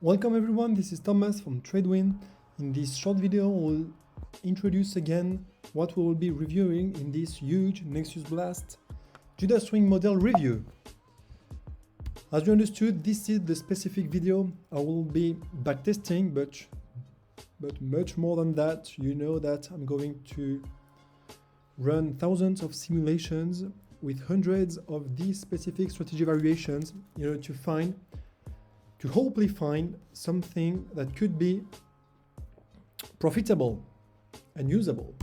Welcome everyone, this is Thomas from TradeWin. In this short video, we'll introduce again what we will be reviewing in this huge Nexus Blast Judas Swing model review. As you understood, this is the specific video. I will be backtesting, but much more than that. You know that I'm going to run thousands of simulations with hundreds of these specific strategy variations in order to hopefully find something that could be profitable and usable.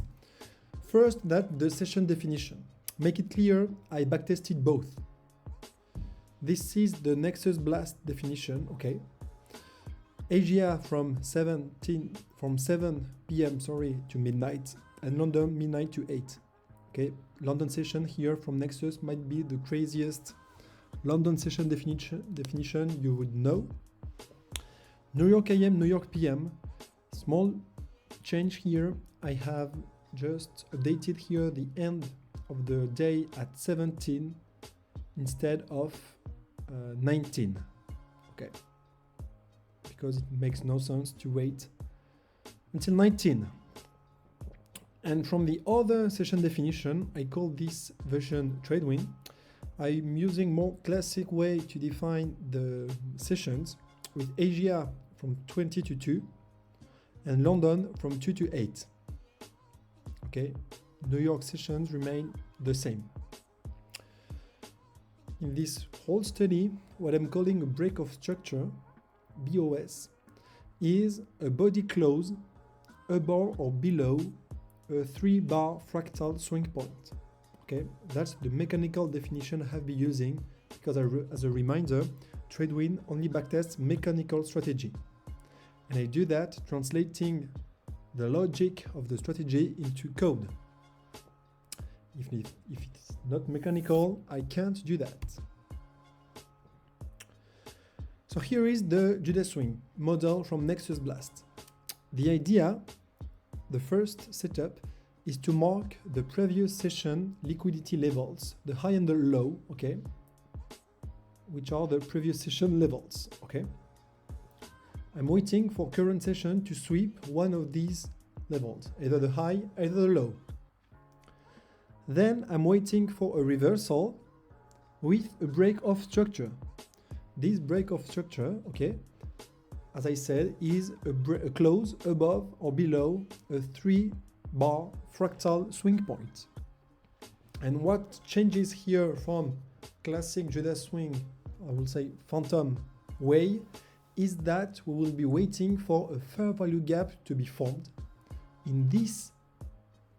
First, that the session definition. Make it clear, I backtested both. This is the Nexus Blast definition, okay. Asia from 7 p.m. to midnight, and London midnight to 8. Okay, London session here from Nexus might be the craziest London session definition you would know. New York AM, New York PM. Small change here. I have just updated here the end of the day at 17 instead of 19. Okay, because it makes no sense to wait until 19. And from the other session definition, I call this version TradeWin. I'm using more classic way to define the sessions with Asia from 20 to 2 and London from 2 to 8. Okay, New York sessions remain the same. In this whole study, what I'm calling a break of structure, BOS, is a body close above or below a 3-bar fractal swing point. Okay, that's the mechanical definition I have been using because as a reminder, TradeWin only backtests mechanical strategy. And I do that translating the logic of the strategy into code. If it's not mechanical, I can't do that. So here is the Judas Swing model from Nexus Blast. The idea, the first setup, is to mark the previous session liquidity levels, the high and the low, okay, which are the previous session levels, okay. I'm waiting for current session to sweep one of these levels, either the high, either the low. Then I'm waiting for a reversal with a break of structure. This break of structure, okay, as I said, is a close above or below a 3-bar fractal swing point. And what changes here from classic Judas Swing, I will say phantom way, is that we will be waiting for a fair value gap to be formed in this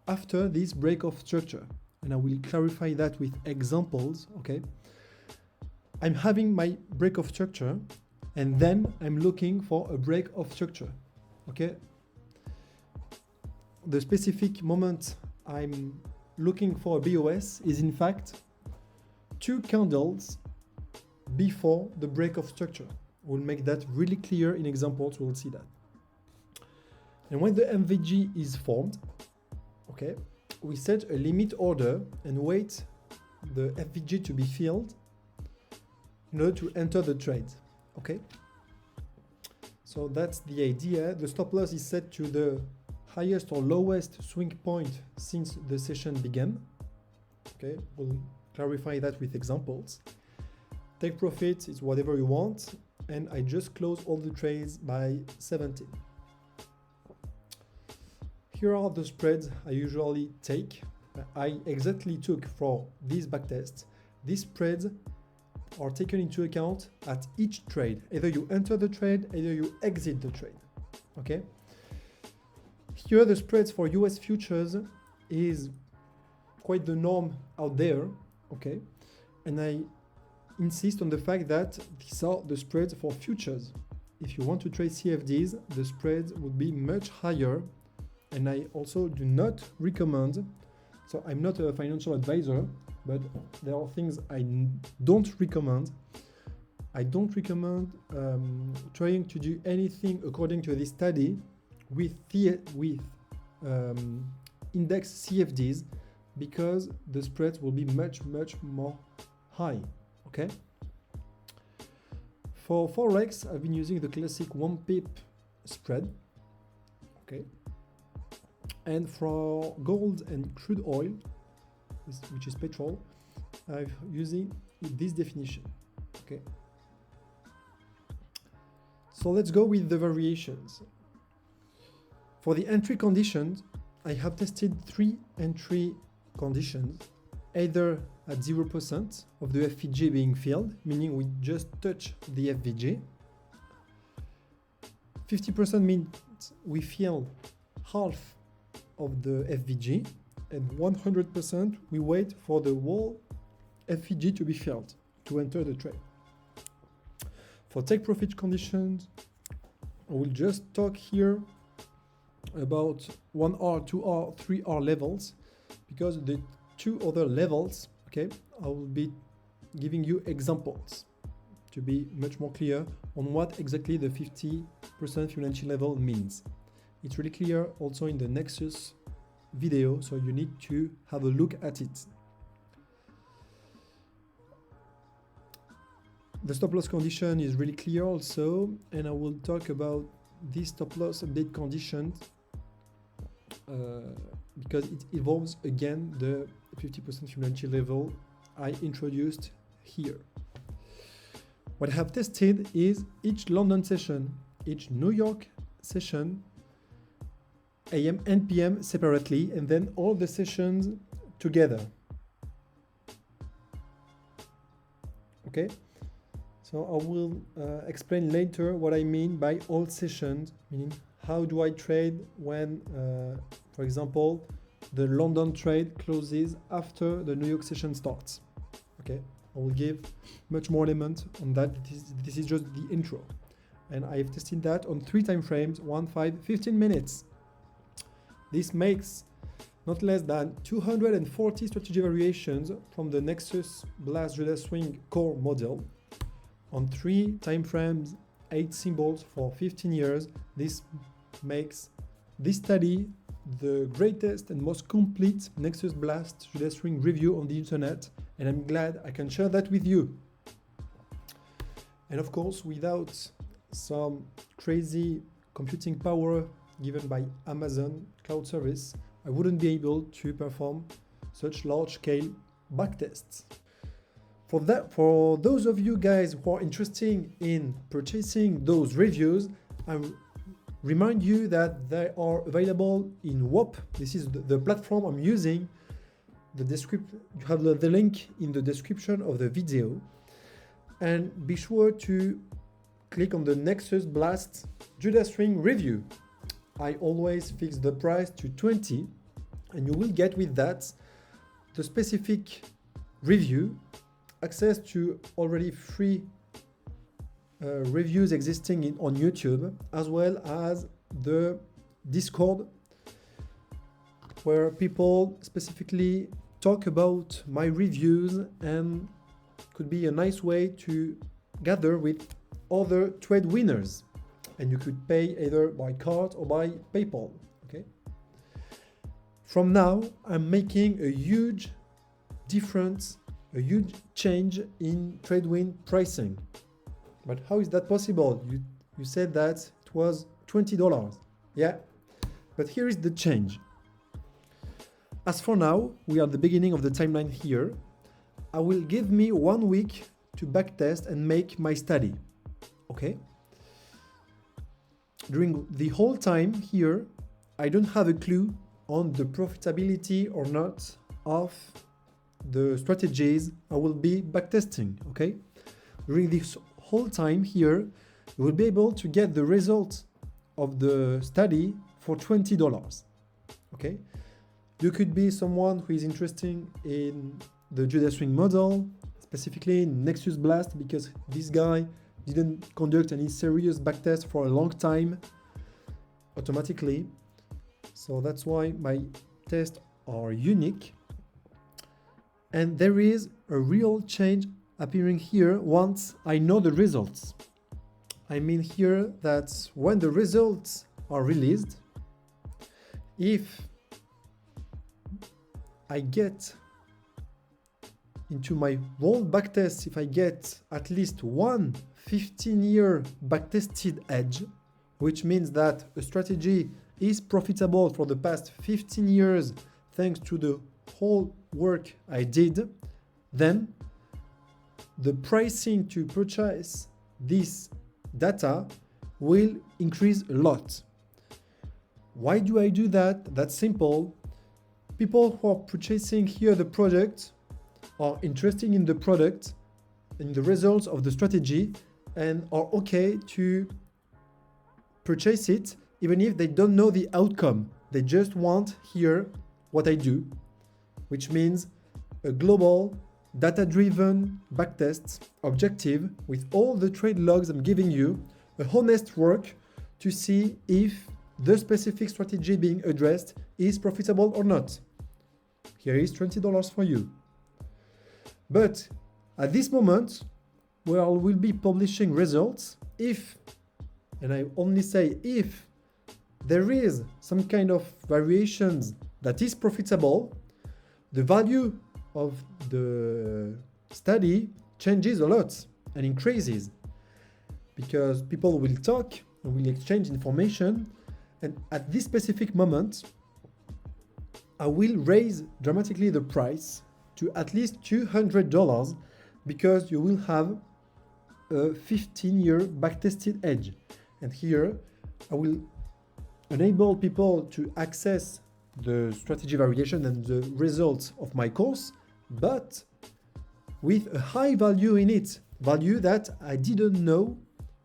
after this break of structure. And I will clarify that with examples, okay? I'm having my break of structure and then I'm looking for a break of structure, okay? The specific moment I'm looking for a BOS is in fact 2 candles before the break of structure. We'll make that really clear in examples, we'll see that. And when the MVG is formed, okay, we set a limit order and wait the FVG to be filled in order to enter the trade, okay? So that's the idea. The stop loss is set to the highest or lowest swing point since the session began. Okay, we'll clarify that with examples. Take profit is whatever you want, and I just close all the trades by 17. Here are the spreads I usually take. I exactly took for these backtests. These spreads are taken into account at each trade. Either you enter the trade, either you exit the trade. Okay. Here the spreads for US futures is quite the norm out there, okay? And I insist on the fact that these are the spreads for futures. If you want to trade CFDs, the spreads would be much higher. And I also do not recommend, so I'm not a financial advisor, but there are things I don't recommend. I don't recommend trying to do anything according to this study with index CFDs because the spreads will be much more high, okay? For Forex, I've been using the classic 1 pip spread, okay? And for gold and crude oil, which is petrol, I'm using this definition, okay? So let's go with the variations. For the entry conditions, I have tested 3 entry conditions, either at 0% of the FVG being filled, meaning we just touch the FVG. 50% means we fill half of the FVG, and 100% we wait for the whole FVG to be filled to enter the trade. For take profit conditions, I will just talk here about 1 hour, 2 hour, 3 hour levels, because the 2 other levels, okay, I will be giving you examples to be much more clear on what exactly the 50% Fibonacci level means. It's really clear also in the Nexus video, so you need to have a look at it. The stop loss condition is really clear also, and I will talk about this stop loss update condition because it involves again the 50% Fibonacci level I introduced here. What I have tested is each London session, each New York session, AM and PM separately, and then all the sessions together. Okay, so I will explain later what I mean by all sessions, meaning how do I trade when, for example, the London trade closes after the New York session starts. Okay, I will give much more element on that. This is just the intro. And I've tested that on 3 time frames, 1, 5, 15 minutes. This makes not less than 240 strategy variations from the Nexus Blast Judas Swing core model on 3 time frames, 8 symbols for 15 years. This makes this study the greatest and most complete Nexus Blast Judas Swing review on the internet, and I'm glad I can share that with you. And of course, without some crazy computing power given by Amazon cloud service, I wouldn't be able to perform such large-scale backtests. For those of you guys who are interested in purchasing those reviews, I remind you that they are available in Whop. This is the platform I'm using. You have the link in the description of the video. And be sure to click on the Nexus Blast Judas Swing review. I always fix the price to 20, and you will get with that the specific review, access to already free reviews existing on YouTube, as well as the Discord, where people specifically talk about my reviews, and could be a nice way to gather with other trade winners. And you could pay either by card or by PayPal, okay? From now, I'm making a huge difference, a huge change in TradeWin pricing. But how is that possible? You said that it was $20. Yeah, but here is the change. As for now, we are at the beginning of the timeline here. I will give me 1 week to backtest and make my study, okay? During the whole time here, I don't have a clue on the profitability or not of the strategies I will be backtesting, okay? During this whole time here, you will be able to get the results of the study for $20, okay? You could be someone who is interested in the Judas Swing model, specifically in Nexus Blast, because this guy didn't conduct any serious backtest for a long time automatically. So that's why my tests are unique. And there is a real change appearing here once I know the results. I mean here that when the results are released, if I get into my whole backtest, if I get at least one 15-year backtested edge, which means that a strategy is profitable for the past 15 years thanks to the whole work I did, then the pricing to purchase this data will increase a lot. Why do I do that? That's simple. People who are purchasing here the product are interested in the product, in the results of the strategy, and are okay to purchase it even if they don't know the outcome. They just want here what I do, which means a global data-driven backtest objective with all the trade logs I'm giving you, a honest work to see if the specific strategy being addressed is profitable or not. Here is $20 for you. But at this moment, where I will be publishing results, if, and I only say if, there is some kind of variations that is profitable, the value of the study changes a lot and increases because people will talk and will exchange information, and at this specific moment I will raise dramatically the price to at least $200 because you will have a 15-year backtested edge. And here I will enable people to access the strategy variation and the results of my course, but with a high value in it, value that I didn't know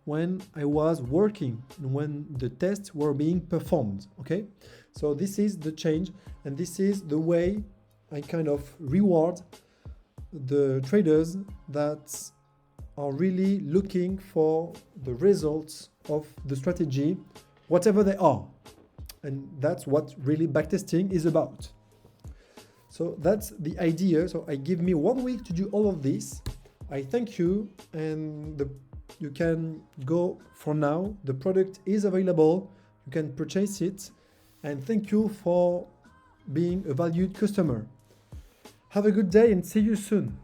when I was working and when the tests were being performed, okay? So this is the change, and this is the way I kind of reward the traders that are really looking for the results of the strategy, whatever they are. And that's what really backtesting is about. So that's the idea. So I give me 1 week to do all of this. I thank you, and you can go for now. The product is available. You can purchase it. And thank you for being a valued customer. Have a good day and see you soon.